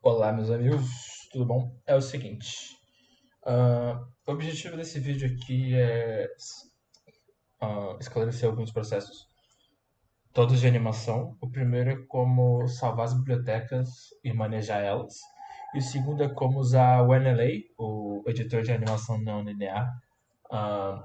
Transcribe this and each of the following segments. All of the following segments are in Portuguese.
Olá, meus amigos, tudo bom? É o seguinte, o objetivo desse vídeo aqui é esclarecer alguns processos, todos de animação. O primeiro é como salvar as bibliotecas e manejar elas. E o segundo é como usar o NLA, o editor de animação não linear. Ah,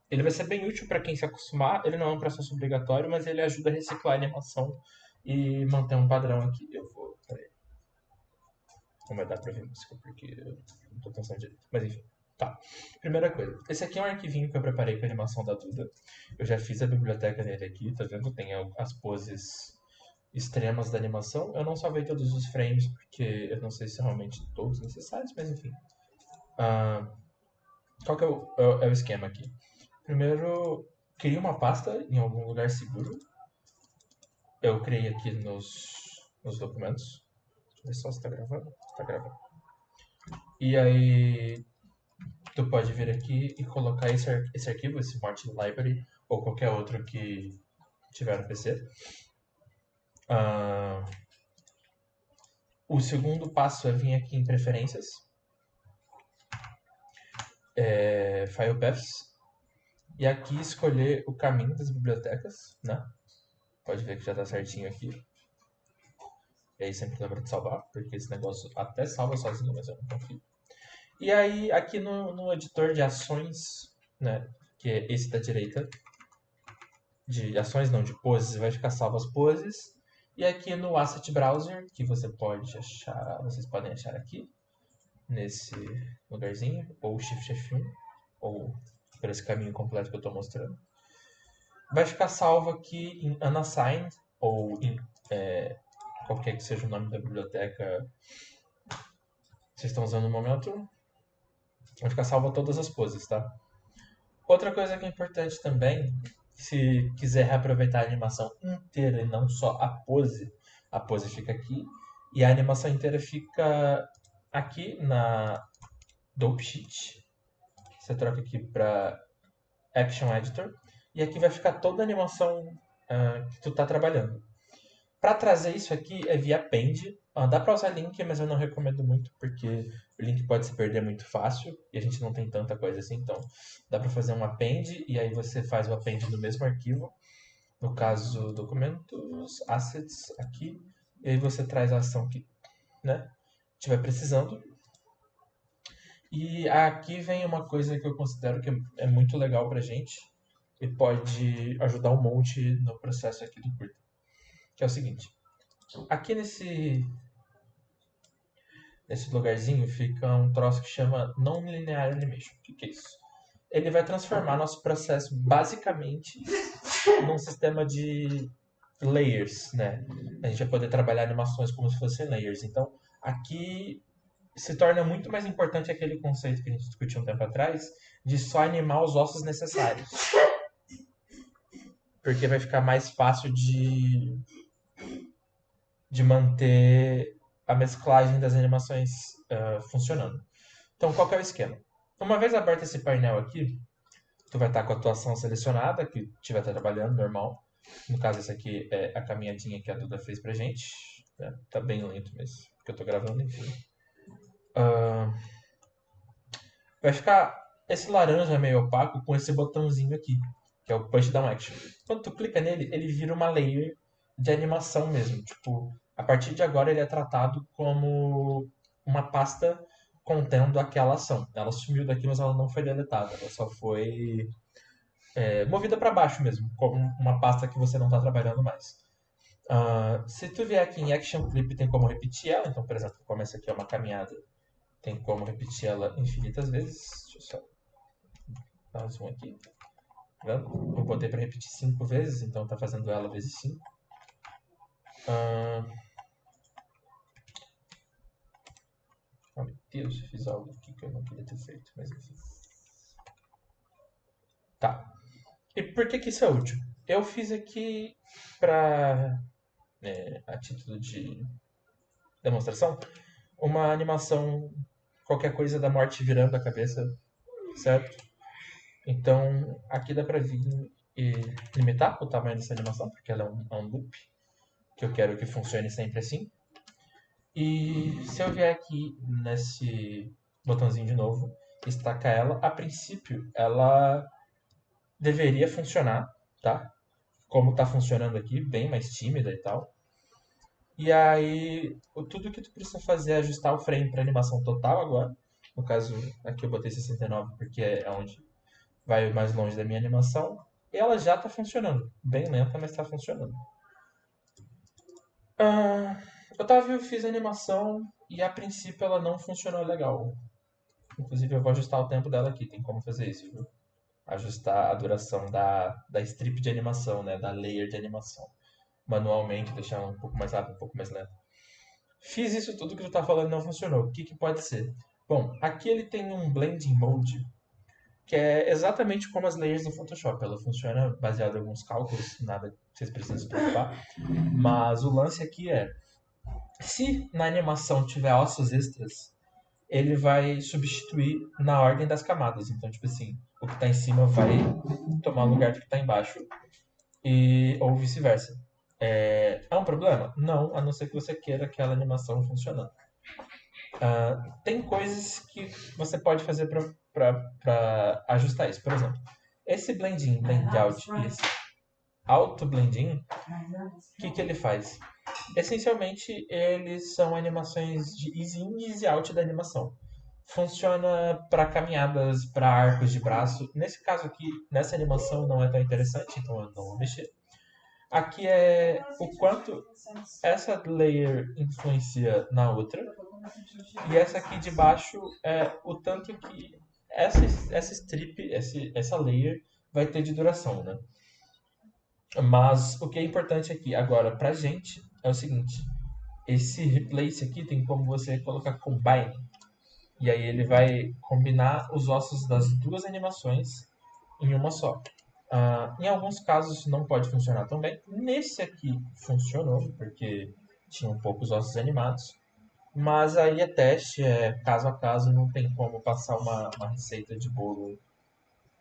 ele vai ser bem útil para quem se acostumar, ele não é um processo obrigatório, mas ele ajuda a reciclar a animação e manter um padrão aqui. Peraí, não vai dar pra ver música porque eu não tô pensando direito. Mas enfim. Tá. Primeira coisa. Esse aqui é um arquivinho que eu preparei com a animação da Duda. Eu já fiz a biblioteca dele aqui, tá vendo? Tem as poses extremas da animação. Eu não salvei todos os frames porque eu não sei se são realmente todos necessários, mas enfim. Ah, qual que é o esquema aqui? Primeiro, crie uma pasta em algum lugar seguro. Eu criei aqui nos documentos. Deixa eu ver só se tá gravando. Tá gravando. E aí, tu pode vir aqui e colocar esse arquivo, esse Martin Library, ou qualquer outro que tiver no PC. Ah, o segundo passo é vir aqui em preferências, File Paths, e aqui escolher o caminho das bibliotecas, né? Pode ver que já está certinho aqui. E aí sempre lembra de salvar, porque esse negócio até salva sozinho, mas eu não confio. E aí aqui no editor de ações, né? Que é esse da direita, de ações não, de poses, vai ficar salvo as poses. E aqui no Asset Browser, que você pode achar, vocês podem achar aqui, nesse lugarzinho, ou Shift F1, ou por esse caminho completo que eu estou mostrando. Vai ficar salvo aqui em Unassigned, ou em qualquer que seja o nome da biblioteca que vocês estão usando no momento. Vai ficar salvo todas as poses, tá? Outra coisa que é importante também, se quiser reaproveitar a animação inteira e não só a pose fica aqui e a animação inteira fica aqui na Dope Sheet. Você troca aqui para Action Editor e aqui vai ficar toda a animação que tu está trabalhando. Para trazer isso aqui é via Append. Dá para usar link, mas eu não recomendo muito porque o link pode se perder muito fácil e a gente não tem tanta coisa assim. Então, dá para fazer um append e aí você faz o append no mesmo arquivo. No caso, documentos, assets aqui. E aí você traz a ação que, né, estiver precisando. E aqui vem uma coisa que eu considero que é muito legal pra gente e pode ajudar um monte no processo aqui do curta. Que é o seguinte, aqui nesse lugarzinho fica um troço que chama Non-Linear Animation. O que é isso? Ele vai transformar nosso processo basicamente num sistema de layers, né? A gente vai poder trabalhar animações como se fossem layers. Então, aqui se torna muito mais importante aquele conceito que a gente discutiu um tempo atrás de só animar os ossos necessários. Porque vai ficar mais fácil de manter a mesclagem das animações funcionando. Então, qual que é o esquema? Uma vez aberto esse painel aqui, tu vai estar com a tua ação selecionada, que estiver trabalhando normal. No caso, esse aqui é a caminhadinha que a Duda fez pra gente. Né? Tá bem lento mesmo, porque eu tô gravando, enfim. Uh, vai ficar esse laranja meio opaco com esse botãozinho aqui, que é o Push Down Action. Quando tu clica nele, ele vira uma layer de animação mesmo. Tipo, a partir de agora ele é tratado como uma pasta contendo aquela ação. Ela sumiu daqui, mas ela não foi deletada. Ela só foi movida para baixo mesmo, como uma pasta que você não está trabalhando mais. Se tu vier aqui em Action Clip, tem como repetir ela. Então, por exemplo, como essa aqui é uma caminhada, tem como repetir ela infinitas vezes. Deixa eu só dar um zoom aqui. Tá vendo? Eu botei para repetir 5 vezes, então está fazendo ela vezes 5. Oh, meu Deus, eu fiz algo aqui que eu não queria ter feito, mas enfim. Tá. E por que isso é útil? Eu fiz aqui para a título de demonstração uma animação, qualquer coisa da morte virando a cabeça, certo? Então aqui dá pra vir e limitar o tamanho dessa animação, porque ela é um loop, que eu quero que funcione sempre assim. E se eu vier aqui nesse botãozinho de novo, destacar ela, a princípio ela deveria funcionar, tá? Como tá funcionando aqui, bem mais tímida e tal. E aí, tudo que tu precisa fazer é ajustar o frame para animação total agora. No caso, aqui eu botei 69 porque é onde vai mais longe da minha animação. E ela já está funcionando. Bem lenta, mas está funcionando. Ah, eu fiz a animação e a princípio ela não funcionou legal. Inclusive eu vou ajustar o tempo dela aqui, tem como fazer isso, viu? Ajustar a duração da strip de animação, né? Da layer de animação. Manualmente, deixar um pouco mais rápido, um pouco mais lento. Fiz isso tudo que tu tá falando e não funcionou. O que que pode ser? Bom, aqui ele tem um blending mode que é exatamente como as layers do Photoshop. Ela funciona baseado em alguns cálculos, nada que vocês precisam se preocupar. Mas o lance aqui é, se na animação tiver ossos extras, ele vai substituir na ordem das camadas. Então, tipo assim, o que está em cima vai tomar o lugar do que está embaixo e ou vice-versa. É um problema? Não, a não ser que você queira aquela animação funcionando. Tem coisas que você pode fazer para ajustar isso. Por exemplo, esse blend-in, blend-out e esse auto-blend-in, o que ele faz? Essencialmente, eles são animações de easy in e easy out da animação. Funciona para caminhadas, para arcos de braço. Nesse caso aqui, nessa animação não é tão interessante, então eu não vou mexer. Aqui é o quanto essa layer influencia na outra. E essa aqui de baixo é o tanto que essa strip, essa layer, vai ter de duração, né? Mas o que é importante aqui agora pra gente é o seguinte: esse replace aqui tem como você colocar combine. E aí ele vai combinar os ossos das duas animações em uma só. Em alguns casos não pode funcionar tão bem. Nesse aqui funcionou, porque tinham poucos ossos animados. Mas aí é teste, é caso a caso, não tem como passar uma receita de bolo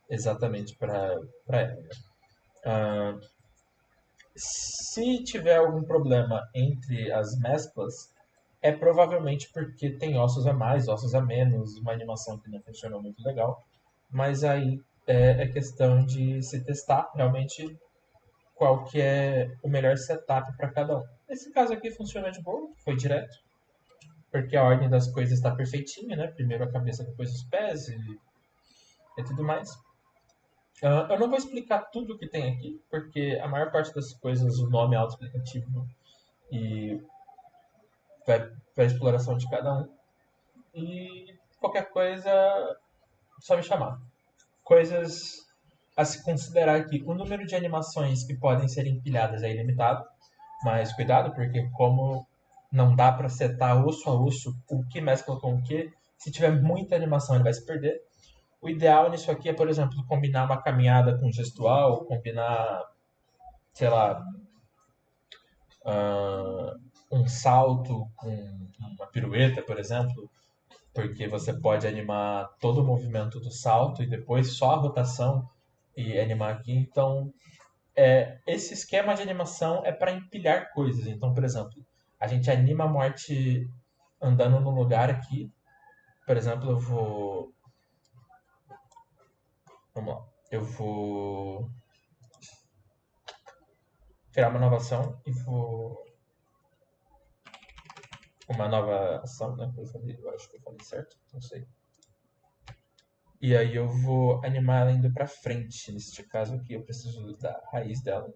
exatamente para ela. Ah, Se tiver algum problema entre as mesclas, é provavelmente porque tem ossos a mais, ossos a menos, uma animação que não funcionou muito legal. Mas aí é questão de se testar realmente qual que é o melhor setup para cada um. Nesse caso aqui funciona de boa, foi direto, porque a ordem das coisas está perfeitinha, né? Primeiro a cabeça, depois os pés e tudo mais. Eu não vou explicar tudo que tem aqui, porque a maior parte das coisas o nome é autoexplicativo e vai para a exploração de cada um. E qualquer coisa, só me chamar. Coisas a se considerar aqui. O número de animações que podem ser empilhadas é ilimitado, mas cuidado, porque como não dá para setar osso a osso o que mescla com o que, se tiver muita animação ele vai se perder. O ideal nisso aqui é, por exemplo, combinar uma caminhada com gestual, combinar, sei lá, um salto com uma pirueta, por exemplo, porque você pode animar todo o movimento do salto e depois só a rotação e animar aqui. Então, esse esquema de animação é para empilhar coisas. Então, por exemplo, a gente anima a morte andando no lugar aqui. Por exemplo, eu vou. Vamos lá. Eu vou criar uma nova ação e vou. Uma nova ação, né? Eu acho que eu falei certo, não sei. E aí eu vou animar ela indo pra frente. Neste caso aqui eu preciso da raiz dela.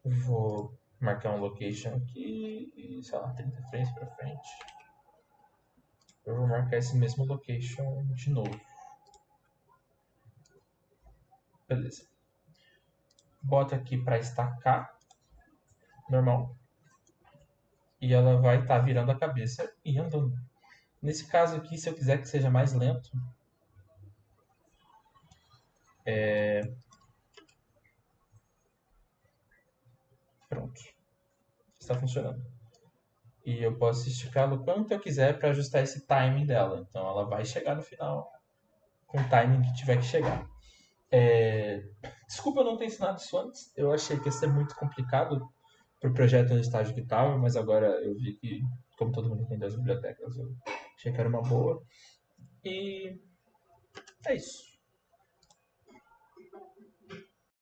Vou marcar um location aqui e, sei lá, 30 frames pra frente. Eu vou marcar esse mesmo location de novo. Beleza. Bota aqui pra estacar, normal. E ela vai estar virando a cabeça e andando. Nesse caso aqui, se eu quiser que seja mais lento, pronto. Está funcionando. E eu posso esticá-lo quanto eu quiser para ajustar esse timing dela. Então ela vai chegar no final com o timing que tiver que chegar. Desculpa eu não ter ensinado isso antes. Eu achei que ia ser muito complicado pro projeto no estágio que tava, mas agora eu vi que, como todo mundo tem duas bibliotecas, eu achei que era uma boa. E é isso.